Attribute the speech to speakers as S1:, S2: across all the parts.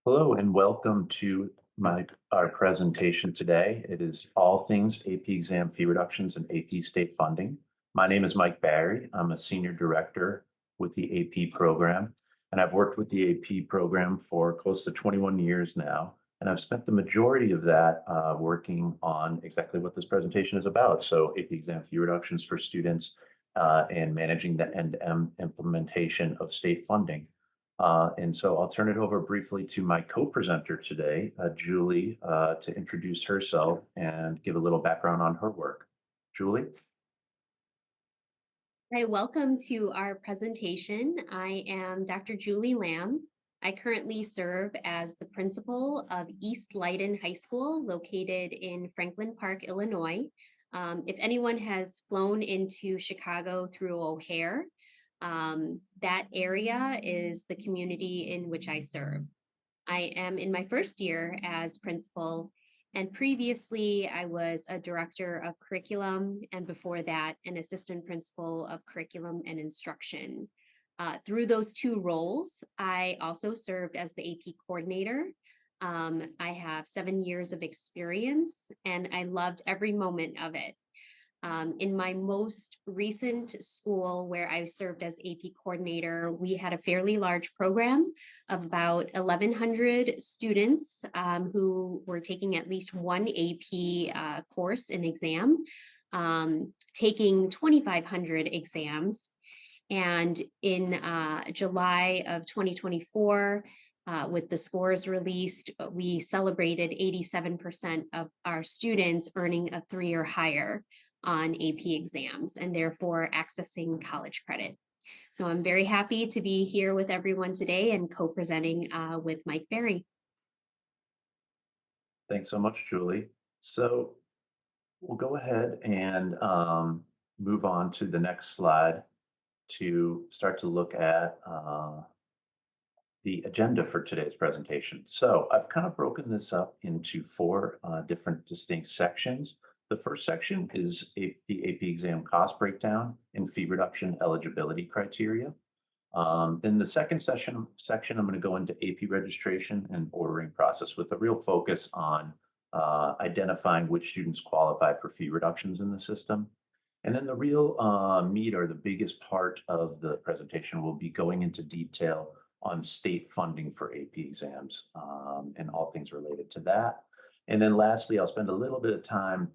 S1: Hello and welcome to our presentation today. It is all things AP exam fee reductions and AP state funding. My name is Mike Barry. I'm a senior director with the AP program, and I've worked with the AP program for close to 21 years now. And I've spent the majority of that working on exactly what this presentation is about. So AP exam fee reductions for students and managing the end-to-end implementation of state funding. And so I'll turn it over briefly to my co-presenter today, Julie, to introduce herself and give a little background on her work. Julie?
S2: Hi, welcome to our presentation. I am Dr. Julie Lamb. I currently serve as the principal of East Leiden High School located in Franklin Park, Illinois. If anyone has flown into Chicago through O'Hare, that area is the community in which I serve. I am in my first year as principal, and previously I was a director of curriculum, and before that, an assistant principal of curriculum and instruction. Through those two roles, I also served as the AP coordinator. I have 7 years of experience, and I loved every moment of it. In my most recent school, where I served as AP coordinator, we had a fairly large program of about 1,100 students who were taking at least one AP course and exam, taking 2,500 exams. And in July of 2024, with the scores released, we celebrated 87% of our students earning a 3 or higher on AP exams and therefore accessing college credit. So I'm very happy to be here with everyone today and co-presenting with Mike Barry.
S1: Thanks so much, Julie. So we'll go ahead and move on to the next slide to start to look at the agenda for today's presentation. So I've kind of broken this up into four different distinct sections. The first section is the AP exam cost breakdown and fee reduction eligibility criteria. Then the second section, I'm going to go into AP registration and ordering process with a real focus on identifying which students qualify for fee reductions in the system. And then the real meat or the biggest part of the presentation will be going into detail on state funding for AP exams and all things related to that. And then lastly, I'll spend a little bit of time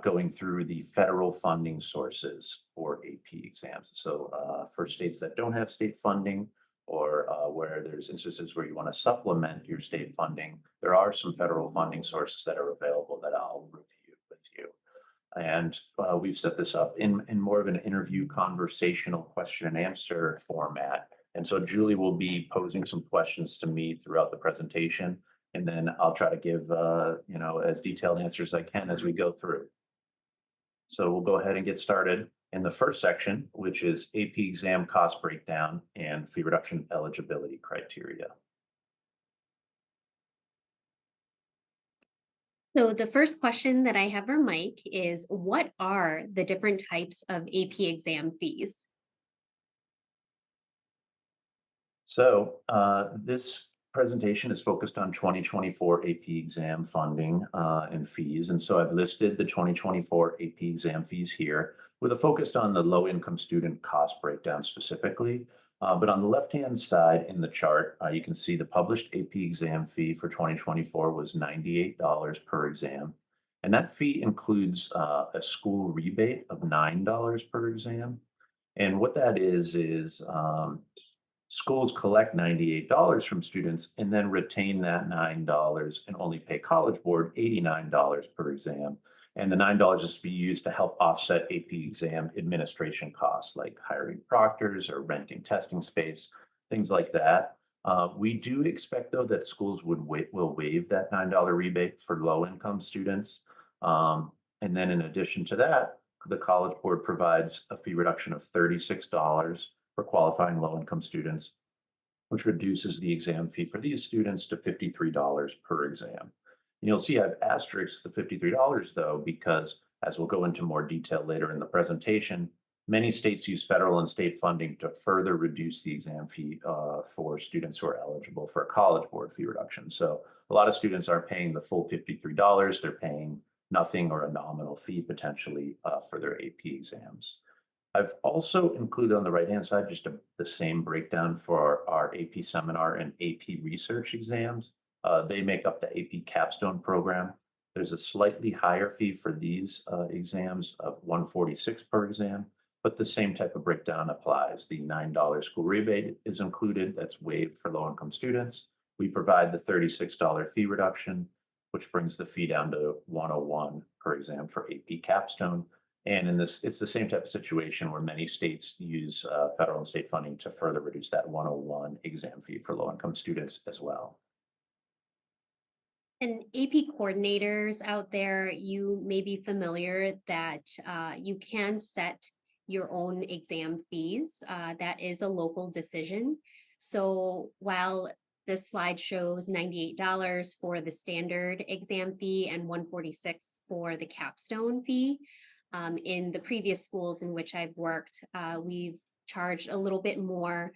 S1: going through the federal funding sources for AP exams. So for states that don't have state funding or where there's instances where you want to supplement your state funding, there are some federal funding sources that are available that I'll review with you. And we've set this up in more of an interview conversational question and answer format. And so Julie will be posing some questions to me throughout the presentation, and then I'll try to give as detailed answers as I can as we go through. So we'll go ahead and get started in the first section, which is AP exam cost breakdown and fee reduction eligibility criteria.
S2: So the first question that I have for Mike is, what are the different types of AP exam fees?
S1: So this presentation is focused on 2024 AP exam funding and fees. And so I've listed the 2024 AP exam fees here with a focus on the low income student cost breakdown specifically. But on the left-hand side in the chart, you can see the published AP exam fee for 2024 was $98 per exam. And that fee includes a school rebate of $9 per exam. And what that is schools collect $98 from students and then retain that $9 and only pay College Board $89 per exam. And the $9 is to be used to help offset AP exam administration costs like hiring proctors or renting testing space, things like that. We do expect, though, that schools will waive that $9 rebate for low-income students. And then in addition to that, the College Board provides a fee reduction of $36 for qualifying low-income students, which reduces the exam fee for these students to $53 per exam. And you'll see I've asterisked the $53 though, because as we'll go into more detail later in the presentation, Many states use federal and state funding to further reduce the exam fee for students who are eligible for a college board fee reduction. So a lot of students aren't paying the full $53. They're paying nothing or a nominal fee potentially for their AP exams. I've also included on the right-hand side just the same breakdown for our AP seminar and AP research exams. They make up the AP capstone program. There's a slightly higher fee for these exams of $146 per exam, but the same type of breakdown applies. The $9 school rebate is included, that's waived for low-income students. We provide the $36 fee reduction, which brings the fee down to $101 per exam for AP capstone. And in this, it's the same type of situation where many states use federal and state funding to further reduce that 101 exam fee for low-income students as well.
S2: And AP coordinators out there, you may be familiar that you can set your own exam fees. That is a local decision. So while this slide shows $98 for the standard exam fee and $146 for the capstone fee, in the previous schools in which I've worked, we've charged a little bit more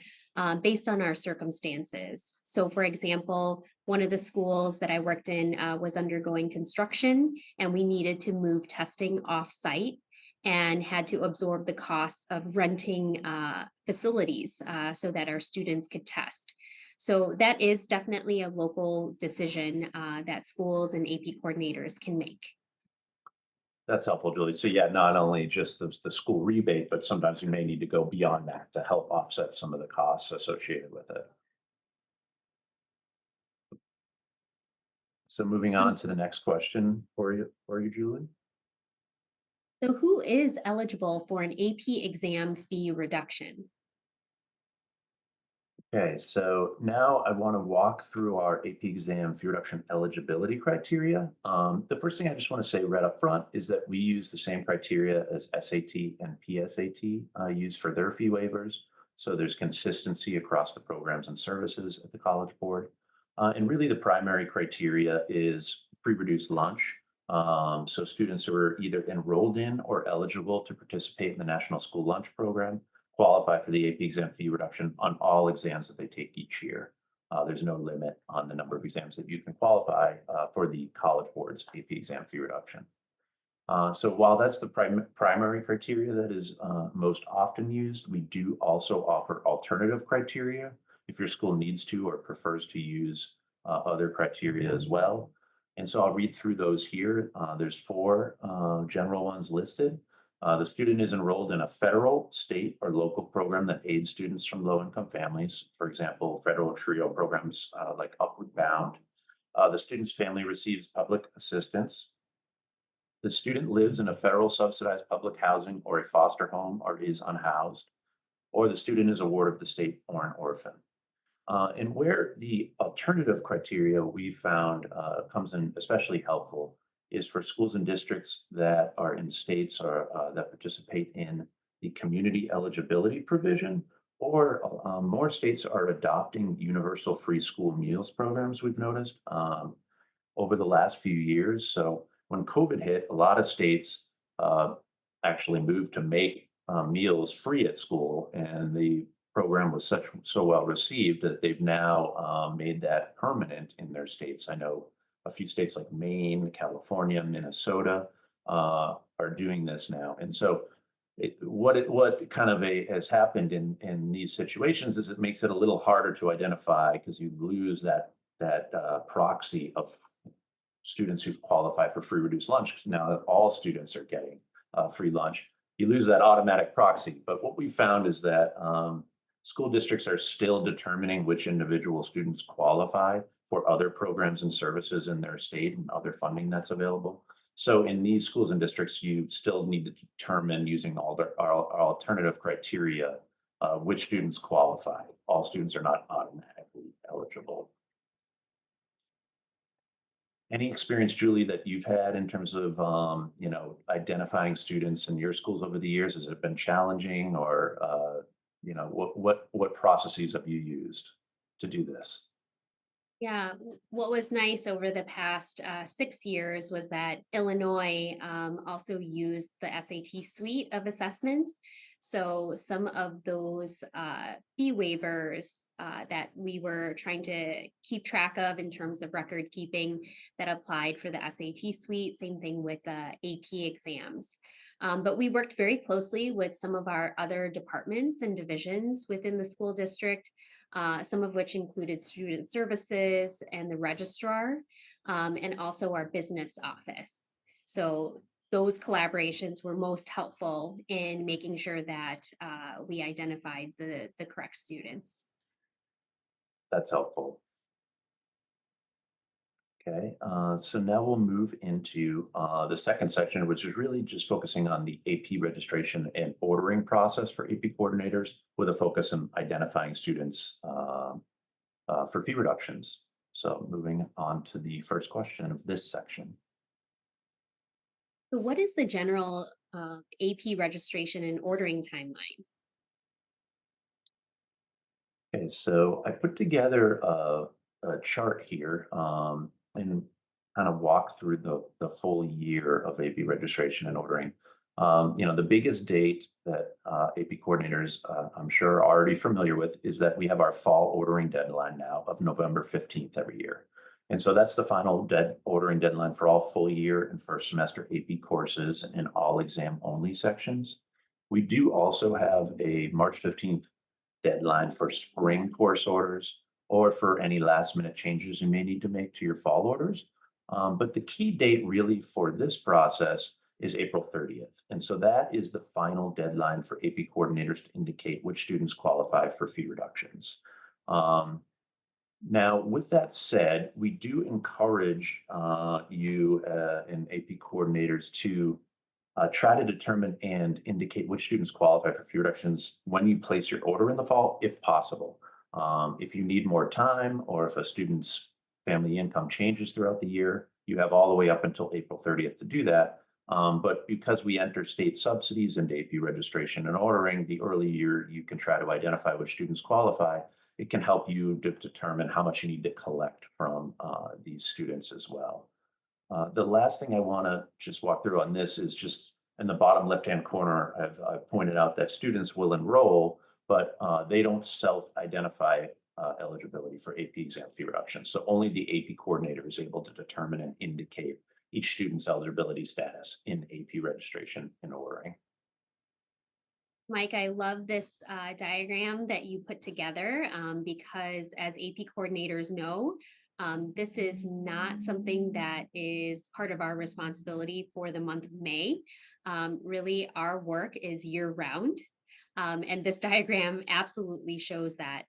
S2: based on our circumstances. So, for example, one of the schools that I worked in was undergoing construction, and we needed to move testing off-site and had to absorb the costs of renting facilities so that our students could test. So that is definitely a local decision that schools and AP coordinators can make.
S1: That's helpful, Julie. So yeah, not only just the school rebate, but sometimes you may need to go beyond that to help offset some of the costs associated with it. So moving on to the next question for you, Julie.
S2: So, who is eligible for an AP exam fee reduction?
S1: Okay, so now I want to walk through our AP exam fee reduction eligibility criteria. The first thing I just want to say right up front is that we use the same criteria as SAT and PSAT use for their fee waivers. So there's consistency across the programs and services at the College Board. And really the primary criteria is pre-reduced lunch. So students who are either enrolled in or eligible to participate in the National School Lunch Program qualify for the AP exam fee reduction on all exams that they take each year. There's no limit on the number of exams that you can qualify for the College Board's AP exam fee reduction. So while that's the primary criteria that is most often used, we do also offer alternative criteria if your school needs to or prefers to use other criteria as well. And so I'll read through those here. There's four general ones listed. The student is enrolled in a federal, state, or local program that aids students from low-income families. For example, federal TRIO programs like Upward Bound. The student's family receives public assistance. The student lives in a federal subsidized public housing or a foster home or is unhoused, or the student is a ward of the state or an orphan. And where the alternative criteria we found comes in especially helpful is for schools and districts that are in states or that participate in the community eligibility provision, or more states are adopting universal free school meals programs, we've noticed over the last few years. So when COVID hit, a lot of states actually moved to make meals free at school, and the program was so well received that they've now made that permanent in their states. I know a few states like Maine, California, Minnesota are doing this now. And so what kind of has happened in these situations is it makes it a little harder to identify because you lose that proxy of students who've qualified for free reduced lunch. Now that all students are getting free lunch, you lose that automatic proxy. But what we found is that school districts are still determining which individual students qualify for other programs and services in their state and other funding that's available. So in these schools and districts, you still need to determine using all our alternative criteria which students qualify. All students are not automatically eligible. Any experience, Julie, that you've had in terms of identifying students in your schools over the years? Has it been challenging, or what processes have you used to do this?
S2: Yeah, what was nice over the past 6 years was that Illinois also used the SAT suite of assessments. So some of those fee waivers that we were trying to keep track of in terms of record keeping that applied for the SAT suite, same thing with the AP exams. But we worked very closely with some of our other departments and divisions within the school district, some of which included student services and the registrar, and also our business office. So those collaborations were most helpful in making sure that we identified the correct students.
S1: That's helpful. Okay, so now we'll move into the second section, which is really just focusing on the AP registration and ordering process for AP coordinators with a focus on identifying students for fee reductions. So moving on to the first question of this section.
S2: So what is the general AP registration and ordering timeline?
S1: Okay, so I put together a chart here and kind of walk through the full year of AP registration and ordering. The biggest date that AP coordinators, I'm sure, are already familiar with is that we have our fall ordering deadline now of November 15th every year. And so that's the final ordering deadline for all full year and first semester AP courses and all exam only sections. We do also have a March 15th deadline for spring course orders or for any last minute changes you may need to make to your fall orders. But the key date really for this process is April 30th. And so that is the final deadline for AP coordinators to indicate which students qualify for fee reductions. Now, with that said, we do encourage you and AP coordinators to try to determine and indicate which students qualify for fee reductions when you place your order in the fall, if possible. If you need more time or if a student's family income changes throughout the year, you have all the way up until April 30th to do that. But because we enter state subsidies into AP registration and ordering, the earlier you can try to identify which students qualify, it can help you to determine how much you need to collect from these students as well. The last thing I want to just walk through on this is just in the bottom left-hand corner, I've pointed out that students will enroll, but they don't self-identify eligibility for AP exam fee reduction. So only the AP coordinator is able to determine and indicate each student's eligibility status in AP registration and ordering.
S2: Mike, I love this diagram that you put together because as AP coordinators know, this is not something that is part of our responsibility for the month of May. Really, our work is year round. And this diagram absolutely shows that.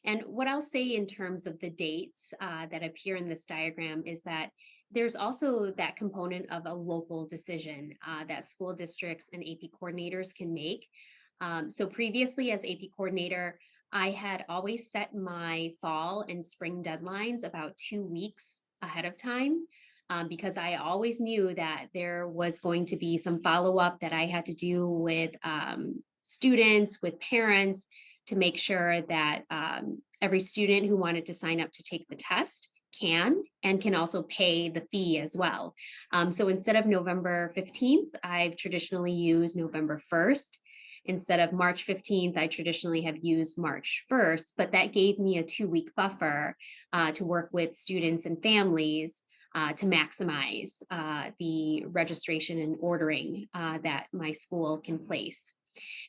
S2: And what I'll say in terms of the dates that appear in this diagram is that there's also that component of a local decision that school districts and AP coordinators can make. So previously as AP coordinator, I had always set my fall and spring deadlines about 2 weeks ahead of time because I always knew that there was going to be some follow up that I had to do with students, with parents, to make sure that every student who wanted to sign up to take the test can and can also pay the fee as well. So instead of November 15th, I've traditionally used November 1st. Instead of March 15th, I traditionally have used March 1st, but that gave me a 2 week buffer to work with students and families to maximize the registration and ordering that my school can place.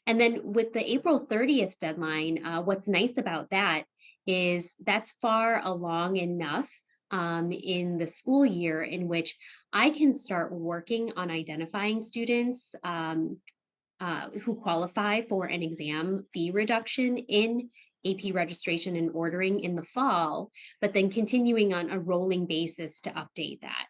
S2: And then with the April 30th deadline, what's nice about that is that's far along enough in the school year in which I can start working on identifying students who qualify for an exam fee reduction in AP registration and ordering in the fall, but then continuing on a rolling basis to update that.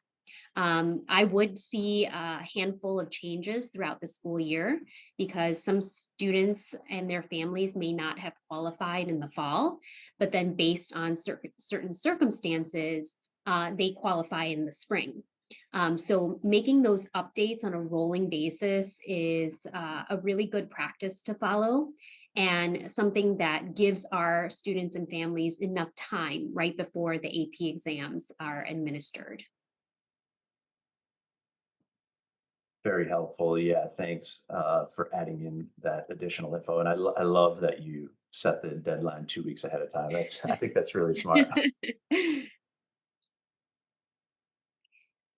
S2: I would see a handful of changes throughout the school year because some students and their families may not have qualified in the fall, but then based on certain circumstances, they qualify in the spring. So making those updates on a rolling basis is a really good practice to follow and something that gives our students and families enough time right before the AP exams are administered.
S1: Very helpful. Yeah, thanks for adding in that additional info. And I love that you set the deadline 2 weeks ahead of time. That's I think that's really smart.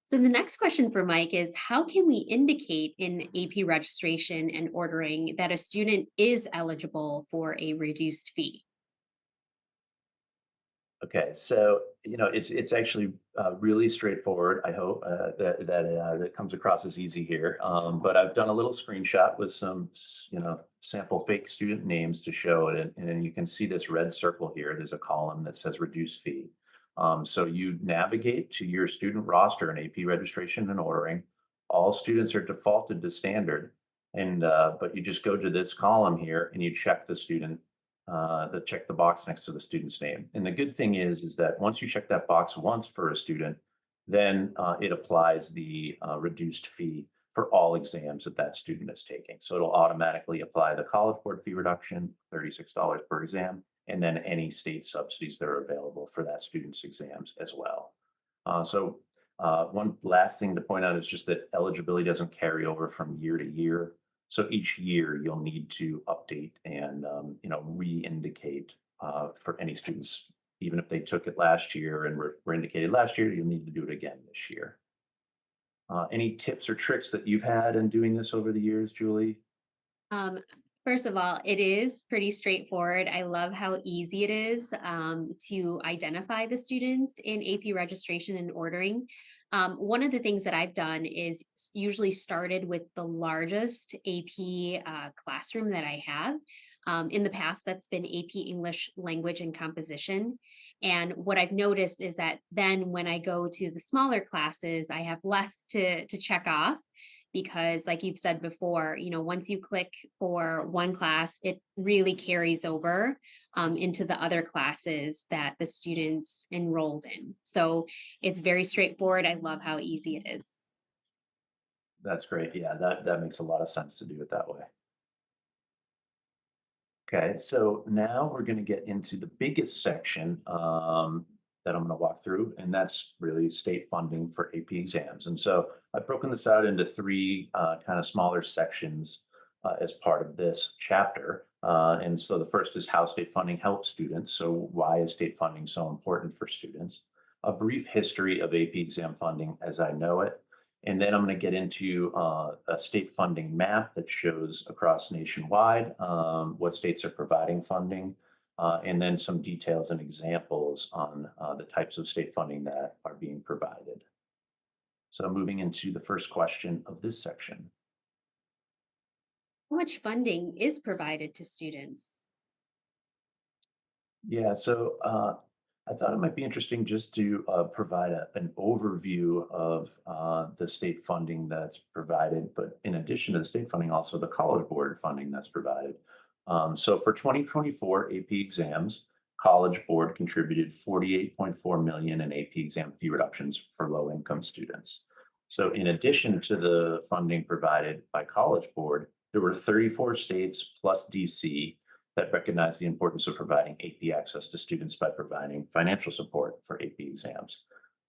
S2: So the next question for Mike is, how can we indicate in AP registration and ordering that a student is eligible for a reduced fee?
S1: Okay, so it's actually really straightforward. I hope that comes across as easy here. But I've done a little screenshot with some sample fake student names to show it, and then you can see this red circle here. There's a column that says reduced fee. So you navigate to your student roster in AP registration and ordering. All students are defaulted to standard, and but you just go to this column here and you check the student check the box next to the student's name. And the good thing is that once you check that box once for a student, then it applies the reduced fee for all exams that that student is taking. So it'll automatically apply the College Board fee reduction, $36 per exam, and then any state subsidies that are available for that student's exams as well. One last thing to point out is just that eligibility doesn't carry over from year to year. So each year you'll need to update and re-indicate for any students, even if they took it last year and were indicated last year, you'll need to do it again this year. Any tips or tricks that you've had in doing this over the years, Julie?
S2: Um, First of all, it is pretty straightforward. I love how easy it is to identify the students in AP registration and ordering. One of the things that I've done is usually started with the largest AP classroom that I have. In the past, that's been AP English language and composition. And what I've noticed is that then when I go to the smaller classes, I have less to check off because like you've said before, once you click for one class, it really carries over into the other classes that the students enrolled in. So it's very straightforward. I love how easy it is.
S1: That's great. Yeah, that makes a lot of sense to do it that way. Okay, so now we're going to get into the biggest section that I'm going to walk through, and that's really state funding for AP exams. And so I've broken this out into three kind of smaller sections as part of this chapter. And so the first is how state funding helps students. So why is state funding so important for students? A brief history of AP exam funding as I know it. And then I'm going to get into a state funding map that shows across nationwide what states are providing funding, and then some details and examples on the types of state funding that are being provided. So moving into the first question of this section.
S2: How much funding is provided to students?
S1: Yeah, so I thought it might be interesting just to provide an overview of the state funding that's provided, but in addition to the state funding, also the College Board funding that's provided. So for 2024 AP exams, College Board contributed 48.4 million in AP exam fee reductions for low-income students. So in addition to the funding provided by College Board, there were 34 states plus DC that recognize the importance of providing AP access to students by providing financial support for AP exams.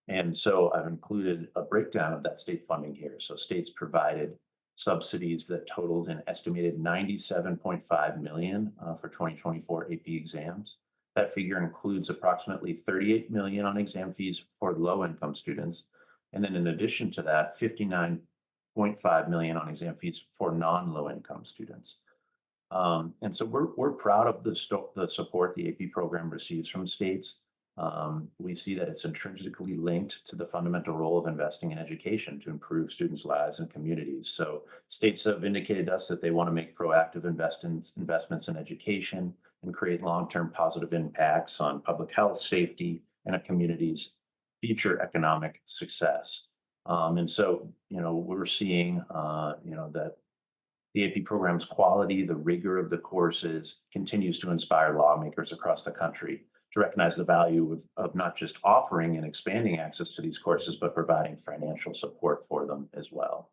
S1: And so I've included a breakdown of that state funding here. So states provided subsidies that totaled an estimated 97.5 million for 2024 AP exams. That figure includes approximately 38 million on exam fees for low income students. And then in addition to that, 59.5 million on exam fees for non-low income students. And so we're proud of the support the AP program receives from states. We see that it's intrinsically linked to the fundamental role of investing in education to improve students' lives and communities. So states have indicated to us that they want to make proactive investments in education and create long-term positive impacts on public health, safety, and a community's future economic success. And so, we're seeing, that the AP program's quality, the rigor of the courses continues to inspire lawmakers across the country to recognize the value of not just offering and expanding access to these courses, but providing financial support for them as well.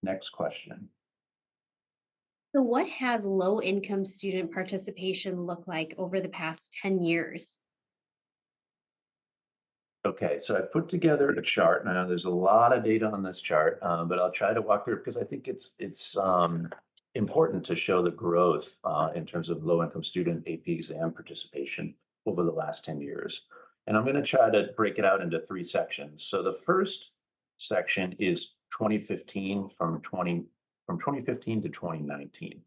S1: Next question.
S2: So, what has low income student participation looked like over the past 10 years?
S1: Okay, so I put together a chart, and I know there's a lot of data on this chart, but I'll try to walk through it because I think it's important to show the growth in terms of low-income student AP exam participation over the last 10 years. And I'm going to try to break it out into three sections. So the first section is 2015 from 2015 to 2019.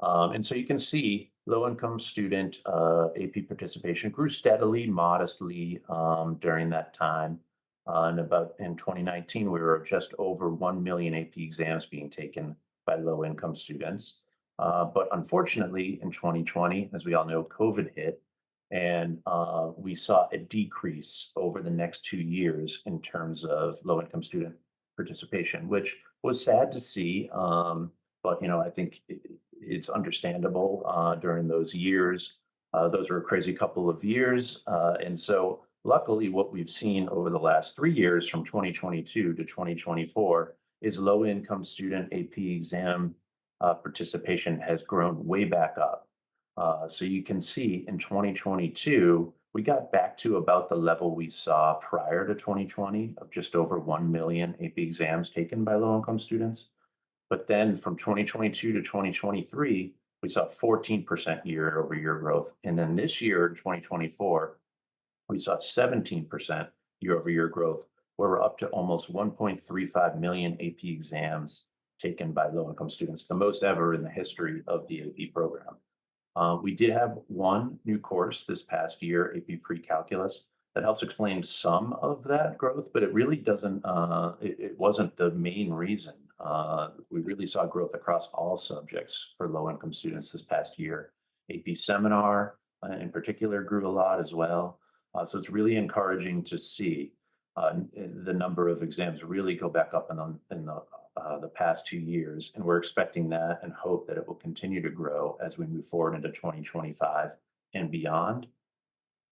S1: And so you can see low-income student AP participation grew steadily, modestly during that time. And about in 2019, we were just over 1 million AP exams being taken by low-income students. But unfortunately, in 2020, as we all know, COVID hit, and we saw a decrease over the next 2 years in terms of low-income student participation, which was sad to see. But I think it's understandable during those years. Those were a crazy couple of years. And so luckily what we've seen over the last 3 years from 2022 to 2024 is low income student AP exam participation has grown way back up. So you can see in 2022, we got back to about the level we saw prior to 2020 of just over 1 million AP exams taken by low income students. But then from 2022 to 2023, we saw 14% year over year growth. And then this year, in 2024, we saw 17% year over year growth, where we're up to almost 1.35 million AP exams taken by low income students, the most ever in the history of the AP program. We did have one new course this past year, AP Pre-Calculus, that helps explain some of that growth, but it really doesn't, it wasn't the main reason. We really saw growth across all subjects for low-income students this past year. AP Seminar, in particular, grew a lot as well. So it's really encouraging to see the number of exams really go back up in the past 2 years, and we're expecting that and hope that it will continue to grow as we move forward into 2025 and beyond.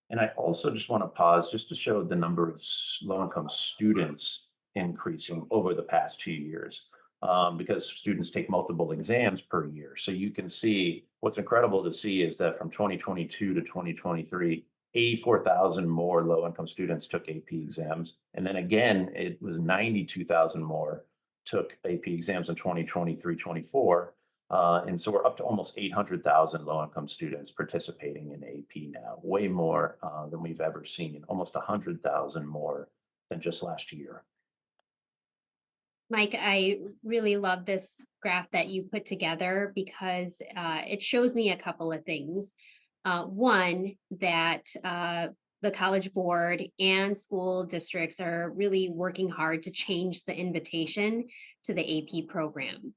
S1: And I also just want to pause just to show the number of low-income students increasing over the past 2 years, because students take multiple exams per year. So you can see what's incredible to see is that from 2022 to 2023, 84,000 more low-income students took AP exams. And then again, it was 92,000 more took AP exams in 2023-24. And so we're up to almost 800,000 low-income students participating in AP now, way more than we've ever seen, almost 100,000 more than just last year.
S2: Mike, I really love this graph that you put together because it shows me a couple of things. One, that the College Board and school districts are really working hard to change the invitation to the AP program.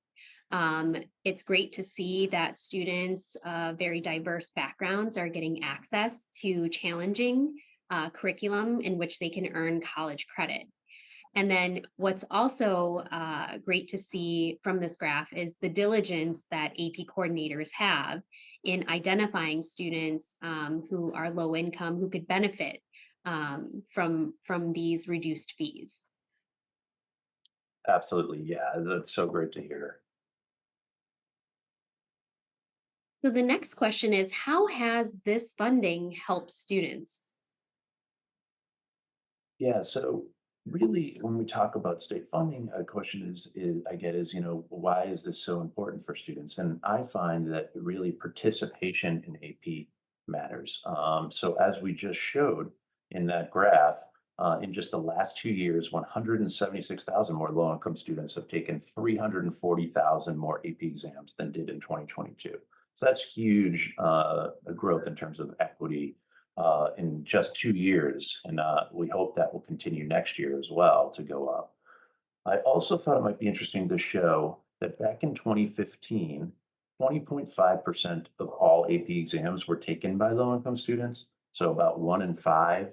S2: It's great to see that students of very diverse backgrounds are getting access to challenging curriculum in which they can earn college credit. And then what's also great to see from this graph is the diligence that AP coordinators have in identifying students who are low income who could benefit from these reduced fees.
S1: Absolutely. Yeah, that's so great to hear.
S2: So the next question is, how has this funding helped students?
S1: Yeah, so really, when we talk about state funding, a question is I get is, why is this so important for students? And I find that really participation in AP matters. So as we just showed in that graph, in just the last 2 years, 176,000 more low-income students have taken 340,000 more AP exams than did in 2022. So that's huge growth in terms of equity in just 2 years. And we hope that will continue next year as well to go up. I also thought it might be interesting to show that back in 2015, 20.5% of all AP exams were taken by low income students. So about 1 in 5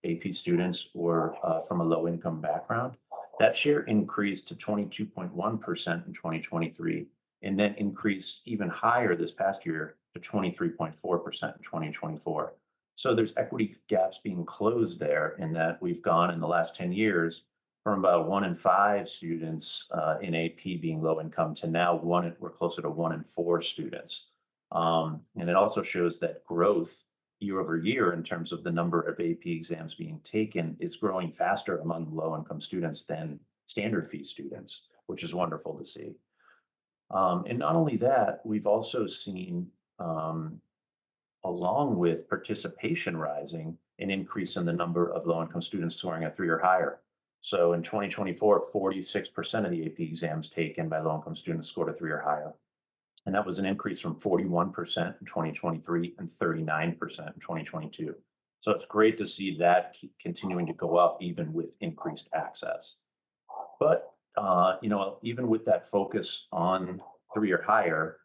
S1: AP students were from a low income background. That share increased to 22.1% in 2023, and then increased even higher this past year to 23.4% in 2024. So there's equity gaps being closed there in that we've gone in the last 10 years from about 1 in 5 students in AP being low income to now we're closer to 1 in 4 students. And it also shows that growth year over year in terms of the number of AP exams being taken is growing faster among low-income students than standard fee students, which is wonderful to see. And not only that, we've also seen, along with participation rising, an increase in the number of low-income students scoring a 3 or higher. So in 2024, 46% of the AP exams taken by low-income students scored a 3 or higher. And that was an increase from 41% in 2023 and 39% in 2022. So it's great to see that keep continuing to go up even with increased access. But even with that focus on 3 or higher,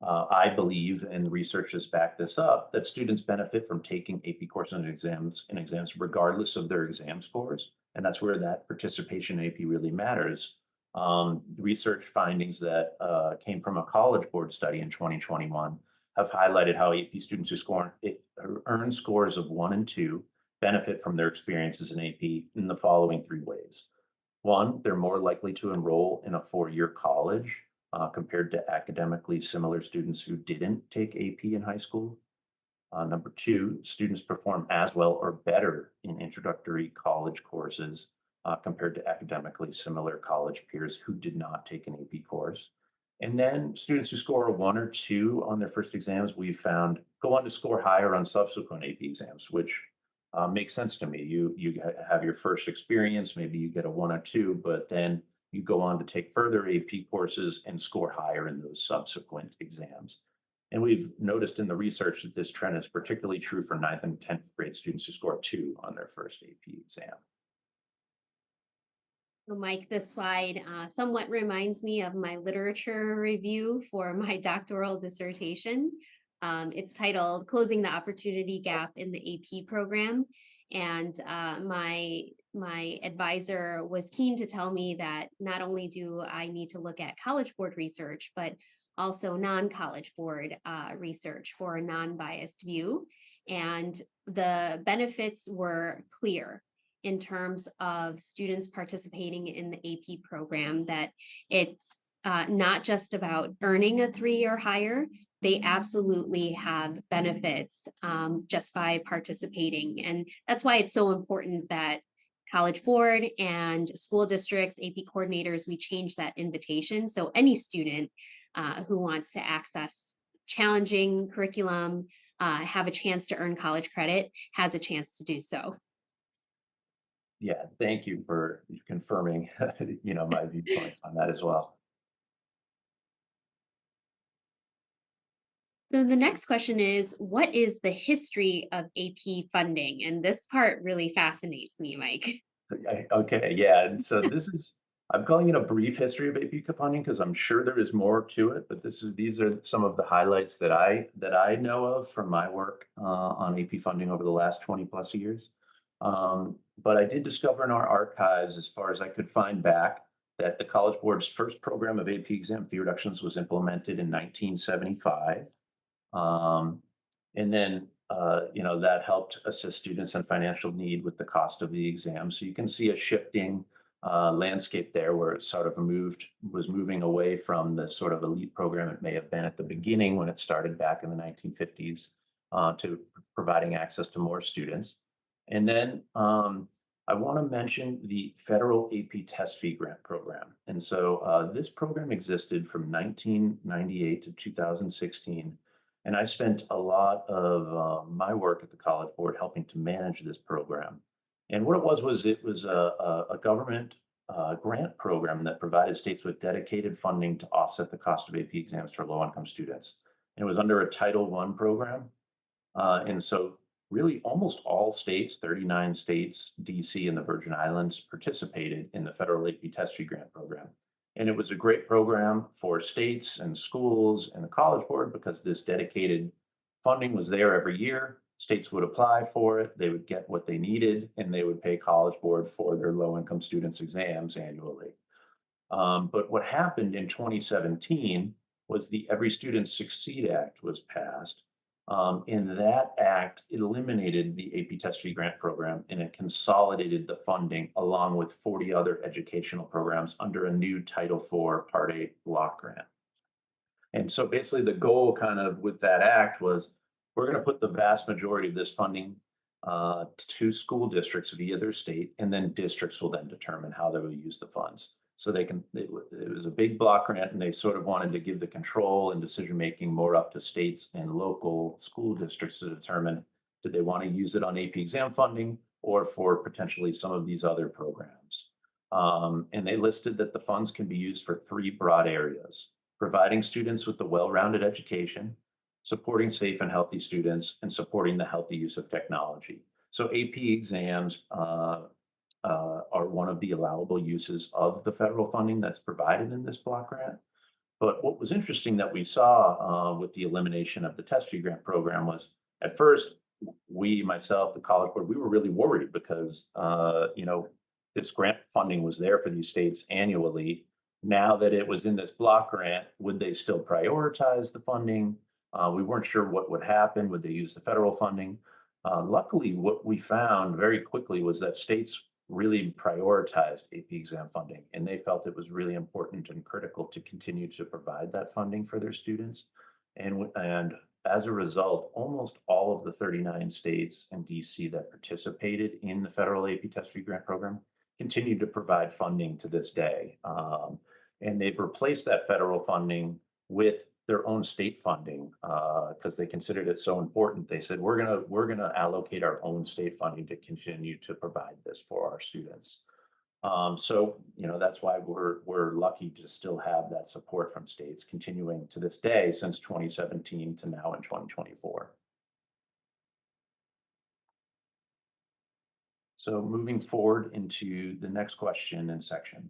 S1: I believe, and the research has backed this up, that students benefit from taking AP courses and exams regardless of their exam scores. And that's where that participation in AP really matters. Research findings that came from a College Board study in 2021 have highlighted how AP students who earn scores of 1 and 2 benefit from their experiences in AP in the following 3 ways. One, they're more likely to enroll in a 4-year college compared to academically similar students who didn't take AP in high school. Number two, students perform as well or better in introductory college courses compared to academically similar college peers who did not take an AP course. And then students who score a 1 or 2 on their first exams, we've found go on to score higher on subsequent AP exams, which makes sense to me. You have your first experience, maybe you get a 1 or 2, but then you go on to take further AP courses and score higher in those subsequent exams. And we've noticed in the research that this trend is particularly true for 9th and 10th grade students who score a 2 on their first AP exam.
S2: So, Mike, this slide somewhat reminds me of my literature review for my doctoral dissertation. It's titled Closing the Opportunity Gap in the AP Program. And my advisor was keen to tell me that not only do I need to look at College Board research, but also non-College Board research for a non-biased view. And the benefits were clear in terms of students participating in the AP program, that it's not just about earning a 3 or higher. They absolutely have benefits just by participating. And that's why it's so important that College Board and school districts, AP coordinators, we change that invitation. So any student who wants to access challenging curriculum, have a chance to earn college credit, has a chance to do so.
S1: Yeah, thank you for confirming, my viewpoints on that as well.
S2: So the next question is, what is the history of AP funding? And this part really fascinates me, Mike.
S1: Okay, yeah, and so I'm calling it a brief history of AP funding because I'm sure there is more to it, but these are some of the highlights that I know of from my work on AP funding over the last 20 plus years. But I did discover in our archives, as far as I could find back, that the College Board's first program of AP exam fee reductions was implemented in 1975. Um, and then, that helped assist students in financial need with the cost of the exam. So you can see a shifting landscape there where it sort of was moving away from the sort of elite program it may have been at the beginning when it started back in the 1950s to providing access to more students. And then I want to mention the federal AP test fee grant program. And so this program existed from 1998 to 2016. And I spent a lot of my work at the College Board helping to manage this program. And what it was a government grant program that provided states with dedicated funding to offset the cost of AP exams for low-income students. And it was under a Title I program. And so really almost all states, 39 states, DC and the Virgin Islands, participated in the federal AP test fee grant program. And it was a great program for states and schools and the College Board because this dedicated funding was there every year. States would apply for it, they would get what they needed, and they would pay College Board for their low-income students' exams annually. But what happened in 2017 was the Every Student Succeed Act was passed. And that act eliminated the AP test fee grant program and it consolidated the funding along with 40 other educational programs under a new Title IV Part 8 block grant. And so basically the goal kind of with that act was we're going to put the vast majority of this funding to school districts via their state, and then districts will then determine how they will use the funds. So it was a big block grant, and they sort of wanted to give the control and decision-making more up to states and local school districts to determine, did they want to use it on AP exam funding or for potentially some of these other programs. And they listed that the funds can be used for three broad areas: providing students with a well-rounded education, supporting safe and healthy students, and supporting the healthy use of technology. So AP exams are one of the allowable uses of the federal funding that's provided in this block grant. But what was interesting that we saw with the elimination of the test fee grant program was, at first, myself, the College Board, we were really worried because, this grant funding was there for these states annually. Now that it was in this block grant, would they still prioritize the funding? We weren't sure what would happen. Would they use the federal funding? Luckily, what we found very quickly was that states really prioritized AP exam funding, and they felt it was really important and critical to continue to provide that funding for their students. And as a result, almost all of the 39 states and DC that participated in the federal AP test fee grant program continue to provide funding to this day. And they've replaced that federal funding with their own state funding because they considered it so important. They said, we're gonna allocate our own state funding to continue to provide this for our students. So that's why we're lucky to still have that support from states continuing to this day since 2017 to now in 2024. So moving forward into the next question and section.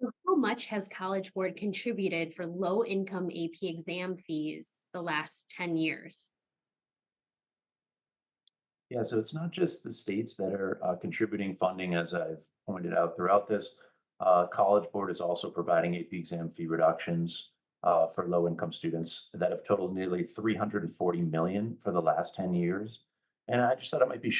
S2: So how much has College Board contributed for low-income AP exam fees the last 10 years?
S1: Yeah, so it's not just the states that are contributing funding, as I've pointed out throughout this. College Board is also providing AP exam fee reductions for low-income students that have totaled nearly 340 million for the last 10 years. And I just thought it might be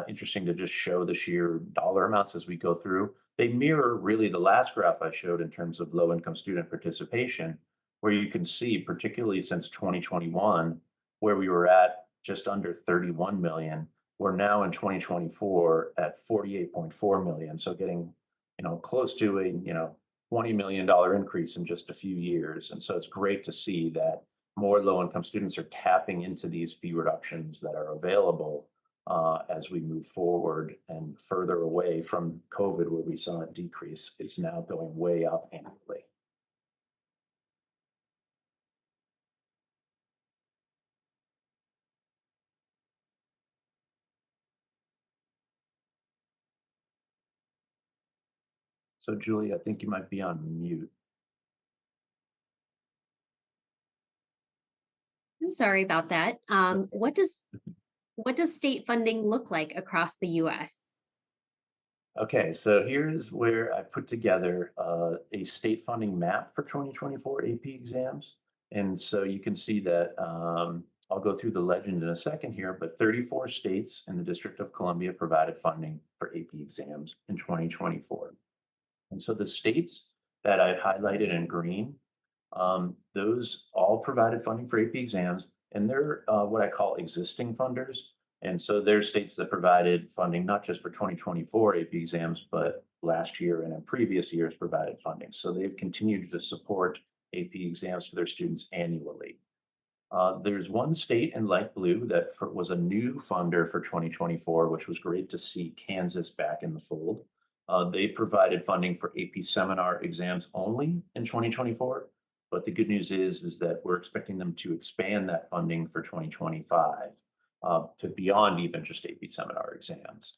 S1: interesting to just show the sheer dollar amounts as we go through. They mirror really the last graph I showed in terms of low-income student participation, where you can see, particularly since 2021, where we were at just under 31 million. We're now in 2024 at 48.4 million. So getting, close to a, $20 million increase in just a few years. And so it's great to see that more low-income students are tapping into these fee reductions that are available as we move forward and further away from COVID, where we saw a decrease. It's now going way up annually. So Julie, I think you might be on mute.
S2: I'm sorry about that. What does state funding look like across the US?
S1: Okay, so here's where I put together a state funding map for 2024 AP exams. And so you can see that I'll go through the legend in a second here, but 34 states and the District of Columbia provided funding for AP exams in 2024. And so the states that I highlighted in green, those all provided funding for AP exams, and they're what I call existing funders. And so there's states that provided funding not just for 2024 AP exams, but last year and in previous years provided funding. So they've continued to support AP exams for their students annually. There's one state in light blue that was a new funder for 2024, which was great to see Kansas back in the fold. They provided funding for AP seminar exams only in 2024. But the good news is that we're expecting them to expand that funding for 2025 to beyond even just AP seminar exams.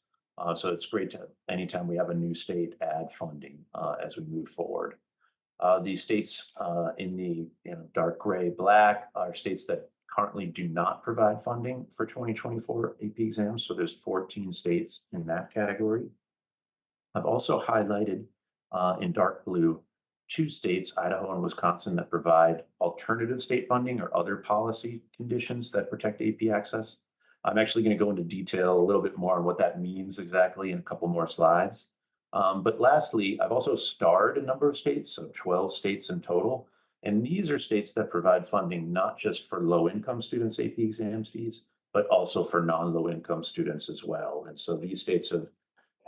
S1: So it's great to anytime we have a new state add funding as we move forward. These states in the dark gray black are states that currently do not provide funding for 2024 AP exams. So there's 14 states in that category. I've also highlighted in dark blue 2 states, Idaho and Wisconsin, that provide alternative state funding or other policy conditions that protect AP access. I'm actually going to go into detail a little bit more on what that means exactly in a couple more slides. But lastly, I've also starred a number of states, so 12 states in total, And these are states that provide funding not just for low-income students' AP exams fees, but also for non-low income students as well. And so these states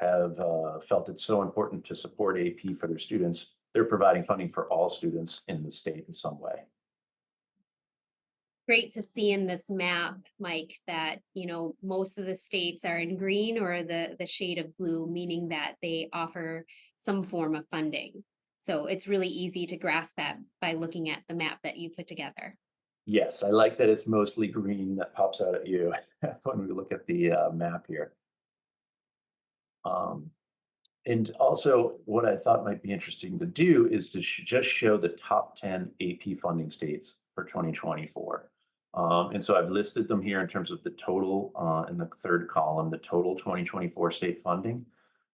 S1: have felt it's so important to support AP for their students. They're providing funding for all students in the state in some way.
S2: Great to see in this map, Mike, that, most of the states are in green or the shade of blue, meaning that they offer some form of funding. So it's really easy to grasp that by looking at the map that you put together.
S1: Yes, I like that it's mostly green that pops out at you when we look at the map here. Um, and also, what I thought might be interesting to do is to just show the top 10 AP funding states for 2024. And so I've listed them here in terms of the total in the third column, the total 2024 state funding.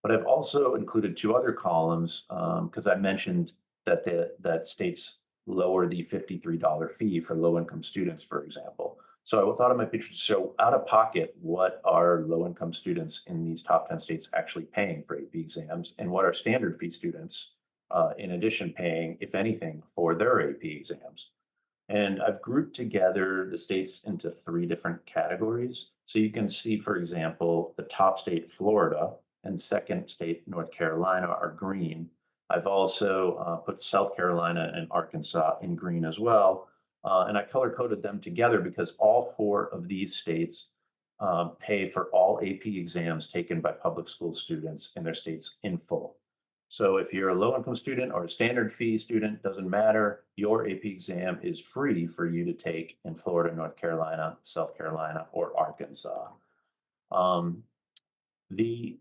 S1: But I've also included two other columns because I mentioned that that states lower the $53 fee for low-income students, for example. So I thought it might be interesting. So out of pocket, what are low-income students in these top 10 states actually paying for AP exams? And what are standard fee students, in addition, paying, if anything, for their AP exams? And I've grouped together the states into three different categories. So you can see, for example, the top state, Florida, and second state, North Carolina, are green. I've also put South Carolina and Arkansas in green as well. And I color coded them together because all four of these states pay for all AP exams taken by public school students in their states in full. So if you're a low income student or a standard fee student, doesn't matter, your AP exam is free for you to take in Florida, North Carolina, South Carolina, or Arkansas. Um, the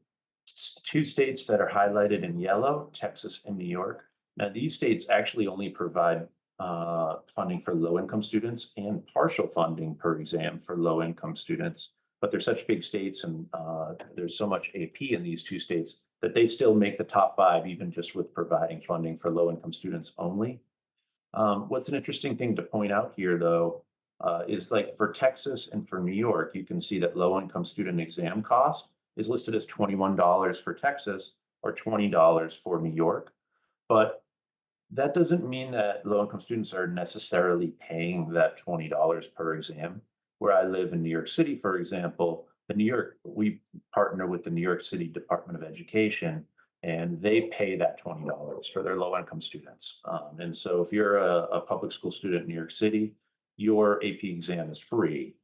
S1: two states that are highlighted in yellow, Texas and New York. Now, these states actually only provide funding for low income students and partial funding per exam for low income students. But they're such big states and there's so much AP in these two states that they still make the top five, even just with providing funding for low income students only. What's an interesting thing to point out here, though, is like for Texas and for New York, you can see that low income student exam cost is listed as $21 for Texas or $20 for New York. But that doesn't mean that low income students are necessarily paying that $20 per exam. Where I live in New York City, for example, we partner with the New York City Department of Education, and they pay that $20 for their low income students. And so if you're a public school student in New York City, your AP exam is free.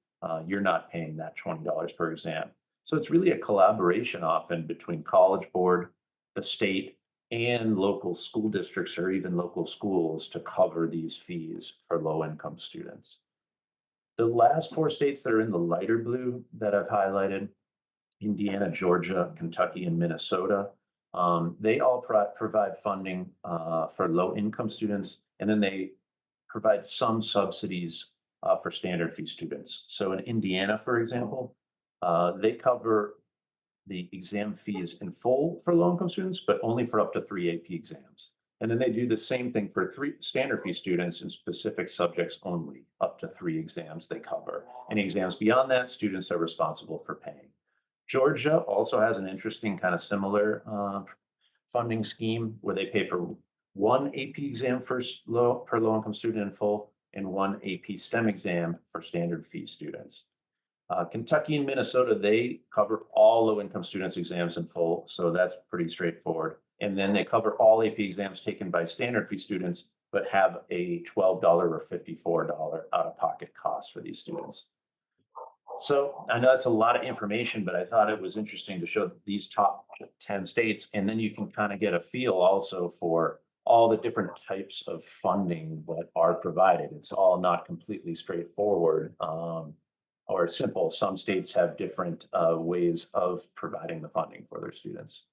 S1: You're not paying that $20 per exam. So it's really a collaboration often between College Board, the state, and local school districts or even local schools to cover these fees for low income students. The last four states that are in the lighter blue that I've highlighted, Indiana, Georgia, Kentucky, and Minnesota, they all provide funding for low income students, and then they provide some subsidies for standard fee students. So in Indiana, for example, they cover the exam fees in full for low income students, but only for up to 3 AP exams. And then they do the same thing for 3 standard fee students in specific subjects only, up to 3 exams they cover. Any exams beyond that, students are responsible for paying. Georgia also has an interesting kind of similar funding scheme where they pay for 1 AP exam per low income student in full and 1 AP STEM exam for standard fee students. Kentucky and Minnesota, they cover all low-income students' exams in full, so that's pretty straightforward. And then they cover all AP exams taken by standard fee students, but have a $12 or $54 out-of-pocket cost for these students. So I know that's a lot of information, but I thought it was interesting to show these top 10 states, and then you can kind of get a feel also for all the different types of funding that are provided. It's all not completely straightforward. Or simple. Some states have different ways of providing the funding for their students.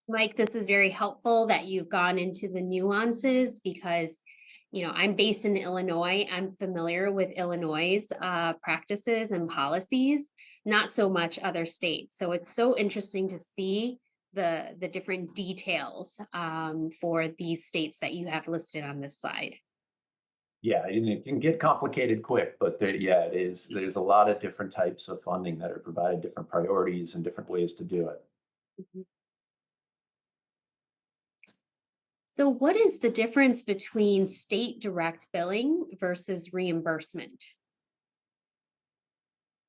S2: Mike, this is very helpful that you've gone into the nuances because, I'm based in Illinois. I'm familiar with Illinois' practices and policies, not so much other states. So it's so interesting to see the different details for these states that you have listed on this slide.
S1: Yeah, and it can get complicated quick, but yeah, it is. There's a lot of different types of funding that are provided, different priorities and different ways to do it.
S2: Mhm. So, what is the difference between state direct billing versus reimbursement?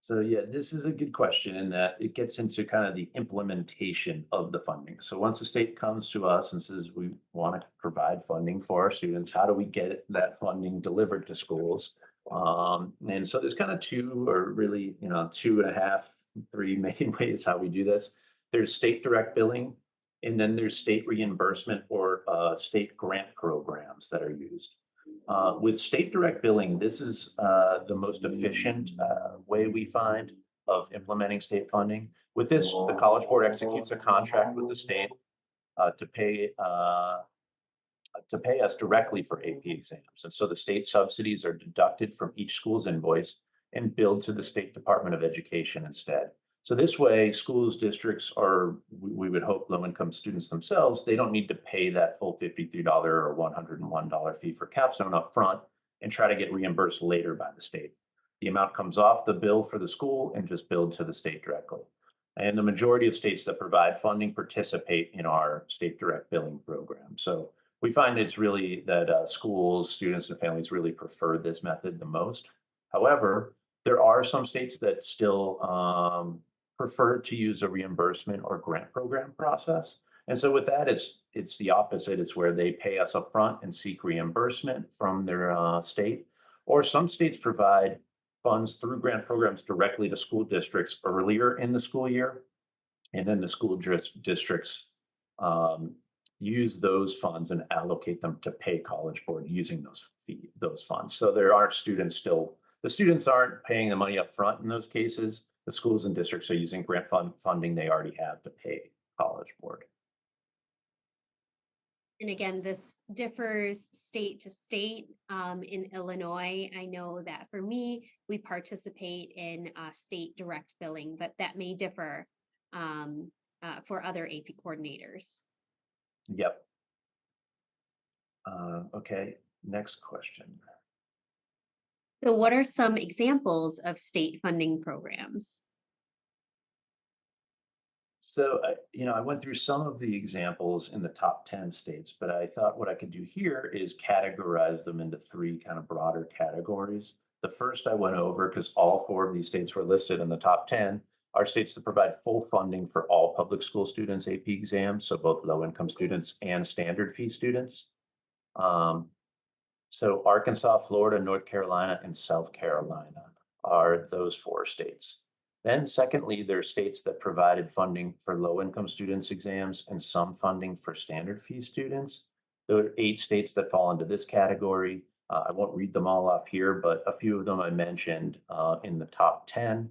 S1: So yeah, this is a good question in that it gets into kind of the implementation of the funding. So once the state comes to us and says we want to provide funding for our students, how do we get that funding delivered to schools? And so there's kind of two, or really, two and a half, three main ways how we do this. There's state direct billing, and then there's state reimbursement or state grant programs that are used. With state direct billing, this is the most efficient way we find of implementing state funding. With this, the College Board executes a contract with the state uh, to pay uh, to pay us directly for AP exams. And so the state subsidies are deducted from each school's invoice and billed to the State Department of Education instead. So this way, schools, districts, or we would hope low-income students themselves, they don't need to pay that full $53 or $101 fee for capstone up front and try to get reimbursed later by the state. The amount comes off the bill for the school and just billed to the state directly. And the majority of states that provide funding participate in our state direct billing program. So we find it's really that schools, students, and families really prefer this method the most. However, there are some states that still prefer to use a reimbursement or grant program process. And so with that, it's the opposite. It's where they pay us upfront and seek reimbursement from their state. Or some states provide funds through grant programs directly to school districts earlier in the school year. And then the school districts um, use those funds and allocate them to pay College Board using those funds. So there are students still, the students aren't paying the money up front in those cases. The schools and districts are using grant funding they already have to pay College Board.
S2: And again, this differs state to state. In Illinois, I know that for me, we participate in state direct billing, but that may differ for other AP coordinators.
S1: Yep. Okay, next question.
S2: So, what are some examples of state funding programs?
S1: So, I went through some of the examples in the top 10 states, but I thought what I could do here is categorize them into three kind of broader categories. The first I went over, because all four of these states were listed in the top 10, are states that provide full funding for all public school students' AP exams, so both low-income students and standard fee students. Um, so Arkansas, Florida, North Carolina, and South Carolina are those four states. Then secondly, there are states that provided funding for low-income students' exams and some funding for standard fee students. There are 8 states that fall into this category. I won't read them all off here, but a few of them I mentioned in the top 10.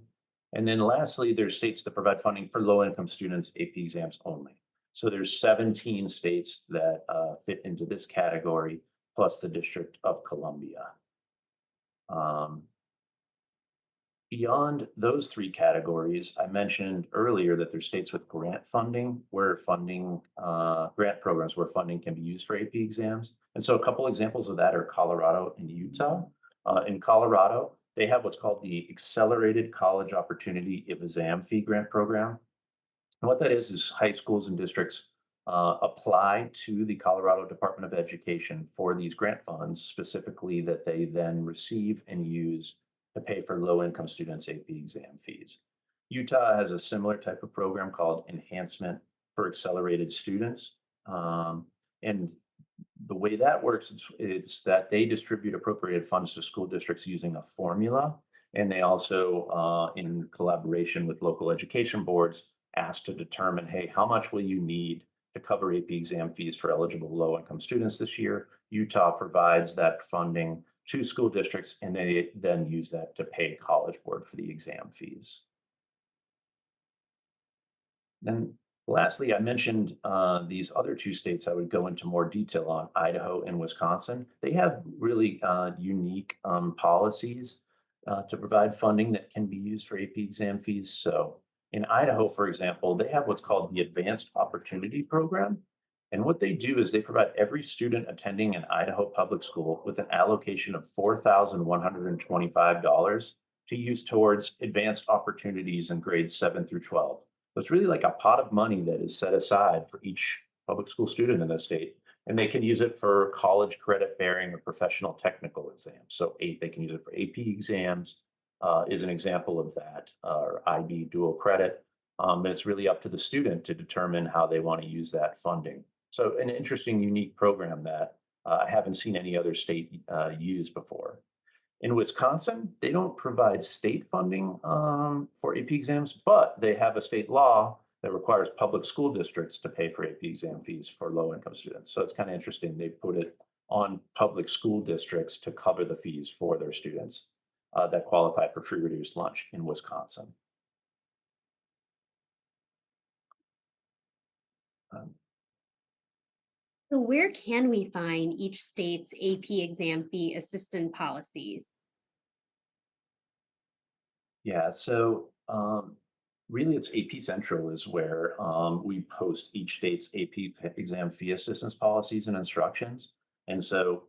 S1: And then lastly, there's states that provide funding for low-income students' AP exams only. So there's 17 states that fit into this category, plus the District of Columbia. Um, Beyond those three categories, I mentioned earlier that there's states with grant funding where grant programs where funding can be used for AP exams. And so a couple examples of that are Colorado and Utah. In Colorado, they have what's called the Accelerated College Opportunity Exam Fee Grant Program. And what that is high schools and districts apply to the Colorado Department of Education for these grant funds, specifically that they then receive and use to pay for low-income students' AP exam fees. Utah has a similar type of program called Enhancement for Accelerated Students. And the way that works is that they distribute appropriated funds to school districts using a formula. And they also, in collaboration with local education boards, ask to determine, hey, how much will you need to cover AP exam fees for eligible low-income students this year? Utah provides that funding to school districts, and they then use that to pay College Board for the exam fees. Then lastly, I mentioned these other two states I would go into more detail on, Idaho and Wisconsin. They have really unique policies to provide funding that can be used for AP exam fees. So in Idaho, for example, they have what's called the Advanced Opportunity Program. And what they do is they provide every student attending an Idaho public school with an allocation of $4,125 to use towards advanced opportunities in grades 7 through 12. So it's really like a pot of money that is set aside for each public school student in the state And they can use it for college credit bearing or professional technical exams. So they can use it for AP exams, is an example of that, or IB dual credit. And it's really up to the student to determine how they want to use that funding. So an interesting, unique program that I haven't seen any other state use before. In Wisconsin, they don't provide state funding for AP exams, but they have a state law that requires public school districts to pay for AP exam fees for low-income students. So it's kind of interesting. They put it on public school districts to cover the fees for their students that qualify for free reduced lunch in Wisconsin. Um,
S2: So where can we find each state's AP exam fee assistant policies?
S1: Yeah, so really it's AP Central is where we post each state's AP exam fee assistance policies and instructions. And so,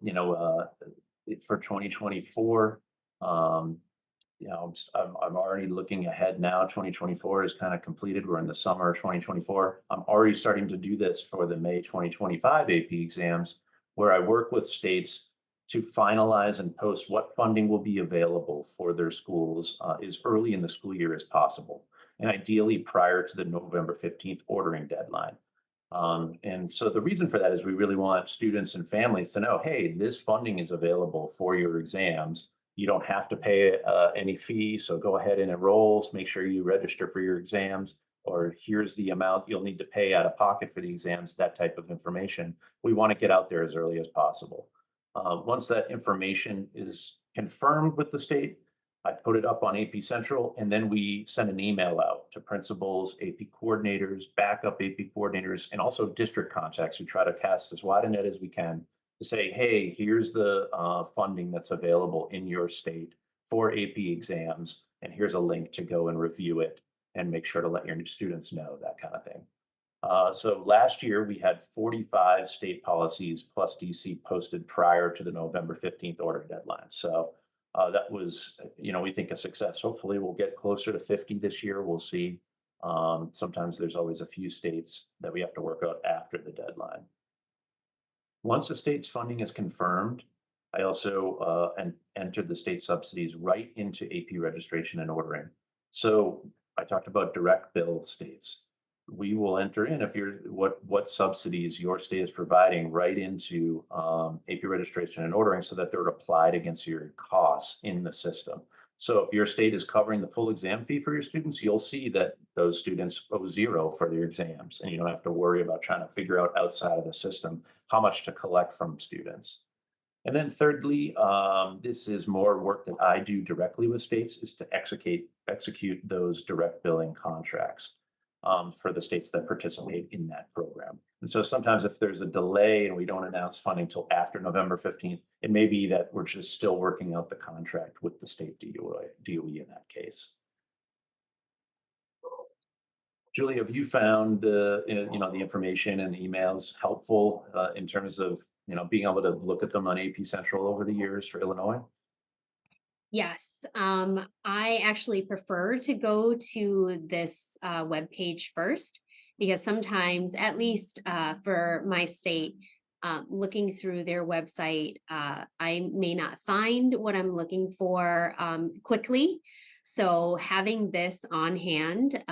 S1: for 2024, um, I'm already looking ahead now. 2024 is kind of completed. We're in the summer of 2024. I'm already starting to do this for the May 2025 AP exams, where I work with states to finalize and post what funding will be available for their schools as early in the school year as possible, and ideally prior to the November 15th ordering deadline. And so the reason for that is we really want students and families to know, hey, this funding is available for your exams. You don't have to pay any fee, so go ahead and enroll. Make sure you register for your exams, or here's the amount you'll need to pay out of pocket for the exams, that type of information. We want to get out there as early as possible. Once that information is confirmed with the state, I put it up on AP Central, and then we send an email out to principals, AP coordinators, backup AP coordinators, and also district contacts. We try to cast as wide a net as we can to say, hey, here's the funding that's available in your state for AP exams, and here's a link to go and review it and make sure to let your students know, that kind of thing. So last year we had 45 state policies plus DC posted prior to the November 15th order deadline. So that was, we think a success. Hopefully we'll get closer to 50 this year. We'll see. Sometimes there's always a few states that we have to work out after the deadline. Once the state's funding is confirmed, I also entered the state subsidies right into AP registration and ordering. So I talked about direct bill states. We will enter in if you're what subsidies your state is providing right into AP registration and ordering, so that they're applied against your costs in the system. So if your state is covering the full exam fee for your students, you'll see that those students owe zero for their exams, and you don't have to worry about trying to figure out outside of the system how much to collect from students. And then thirdly, this is more work that I do directly with states, is to execute those direct billing contracts for the states that participate in that program. And so sometimes if there's a delay and we don't announce funding till after November 15th, it may be that we're just still working out the contract with the state DOE in that case. Julie, have you found the information and the emails helpful in terms of being able to look at them on AP Central over the years for Illinois?
S2: Yes, I actually prefer to go to this web page first, because sometimes, at least for my state, looking through their website, I may not find what I'm looking for quickly. So having this on hand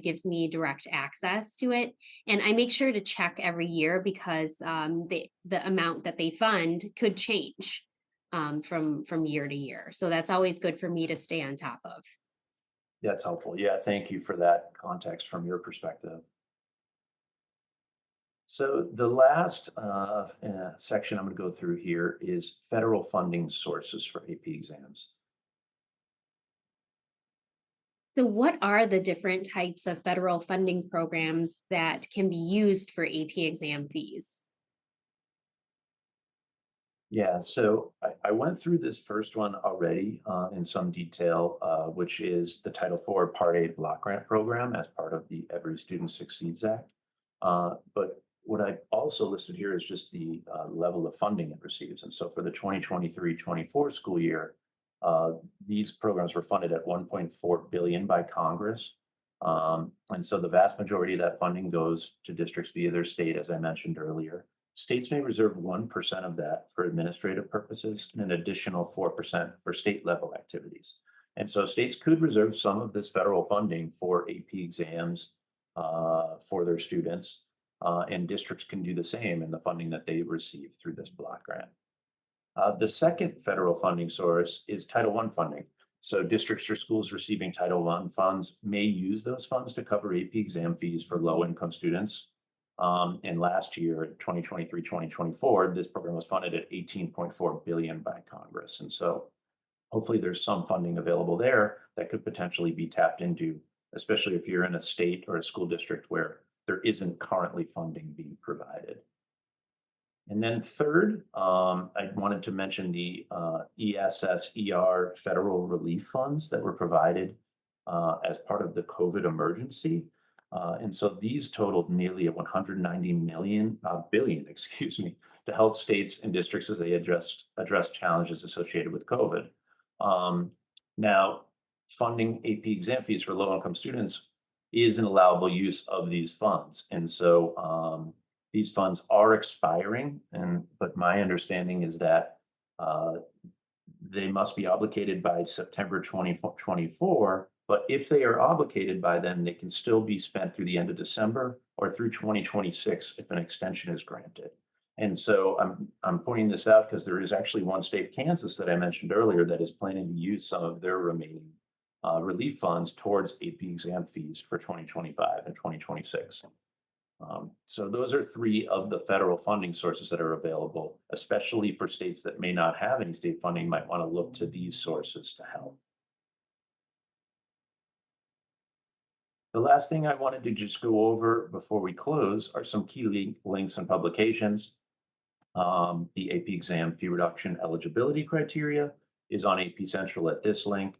S2: gives me direct access to it, and I make sure to check every year, because the amount that they fund could change from year to year. So that's always good for me to stay on top of.
S1: That's helpful. Yeah, thank you for that context from your perspective. So the last section I'm going to go through here is federal funding sources for AP exams.
S2: So what are the different types of federal funding programs that can be used for AP exam fees?
S1: Yeah, so I went through this first one already in some detail, which is the Title IV Part A Block Grant Program as part of the Every Student Succeeds Act. But what I also listed here is just the level of funding it receives. And so for the 2023-24 school year, these programs were funded at 1.4 billion by Congress. And so the vast majority of that funding goes to districts via their state, as I mentioned earlier. States may reserve 1% of that for administrative purposes and an additional 4% for state level activities. And so states could reserve some of this federal funding for AP exams for their students, and districts can do the same in the funding that they receive through this block grant. The second federal funding source is Title I funding. So districts or schools receiving Title I funds may use those funds to cover AP exam fees for low-income students. And last year, 2023, 2024, this program was funded at 18.4 billion by Congress. And so hopefully there's some funding available there that could potentially be tapped into, especially if you're in a state or a school district where there isn't currently funding being provided. And then third, I wanted to mention the ESSER federal relief funds that were provided as part of the COVID emergency. And so these totaled nearly 190 billion, excuse me, to help states and districts as they address challenges associated with COVID. Now, funding AP exam fees for low-income students is an allowable use of these funds. And so these funds are expiring, but my understanding is that uh, they must be obligated by September 2024. But if they are obligated by then, they can still be spent through the end of December or through 2026 if an extension is granted. And so I'm pointing this out because there is actually one state, Kansas, that I mentioned earlier, that is planning to use some of their remaining relief funds towards AP exam fees for 2025 and 2026. So those are three of the federal funding sources that are available, especially for states that may not have any state funding, might want to look to these sources to help. The last thing I wanted to just go over before we close are some key links and publications. The AP exam fee reduction eligibility criteria is on AP Central at this link.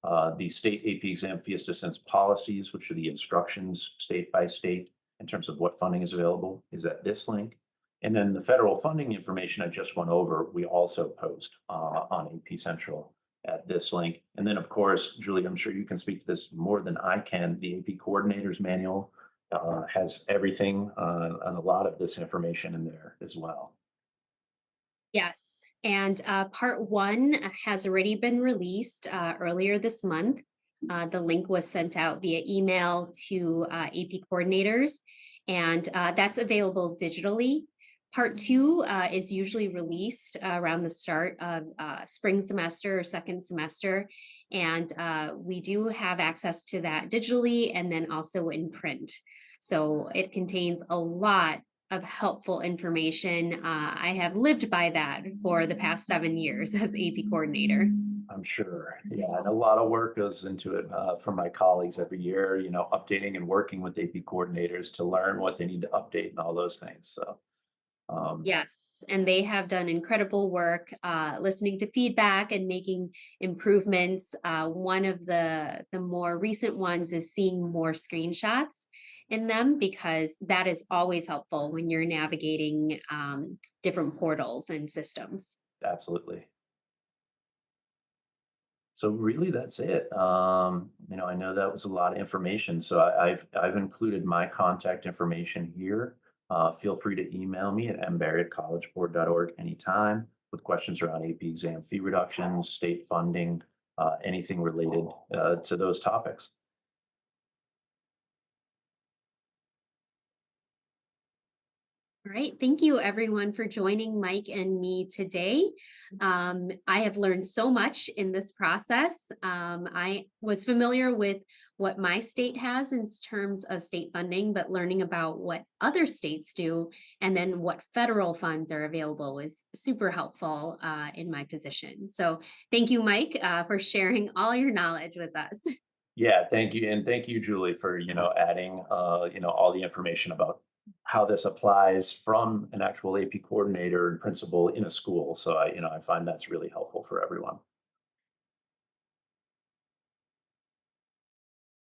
S1: The state AP exam fee assistance policies, which are the instructions state by state in terms of what funding is available, is at this link. And then the federal funding information I just went over, we also post on AP Central at this link. And then, of course, Julie, I'm sure you can speak to this more than I can. The AP Coordinator's Manual has everything and a lot of this information in there as well.
S2: Yes, and part one has already been released earlier this month. The link was sent out via email to AP coordinators, and that's available digitally. Part two is usually released around the start of spring semester or second semester, and we do have access to that digitally and then also in print. So it contains a lot of helpful information. I have lived by that for the past 7 years as AP coordinator.
S1: I'm sure. Yeah, and a lot of work goes into it from my colleagues every year, updating and working with AP coordinators to learn what they need to update and all those things. So,
S2: Yes, and they have done incredible work listening to feedback and making improvements. One of the more recent ones is seeing more screenshots in them because that is always helpful when you're navigating different portals and systems.
S1: absolutely. So really, that's it. I know that was a lot of information, so I've included my contact information here. Feel free to email me at mbarry@collegeboard.org anytime with questions around AP exam fee reductions, state funding, anything related to those topics.
S2: All right. Thank you, everyone, for joining Mike and me today. I have learned so much in this process. I was familiar with what my state has in terms of state funding, but learning about what other states do and then what federal funds are available is super helpful in my position. So thank you, Mike, for sharing all your knowledge with us.
S1: Yeah, thank you, and thank you, Julie, for adding all the information about how this applies from an actual AP coordinator and principal in a school. So I find that's really helpful for everyone.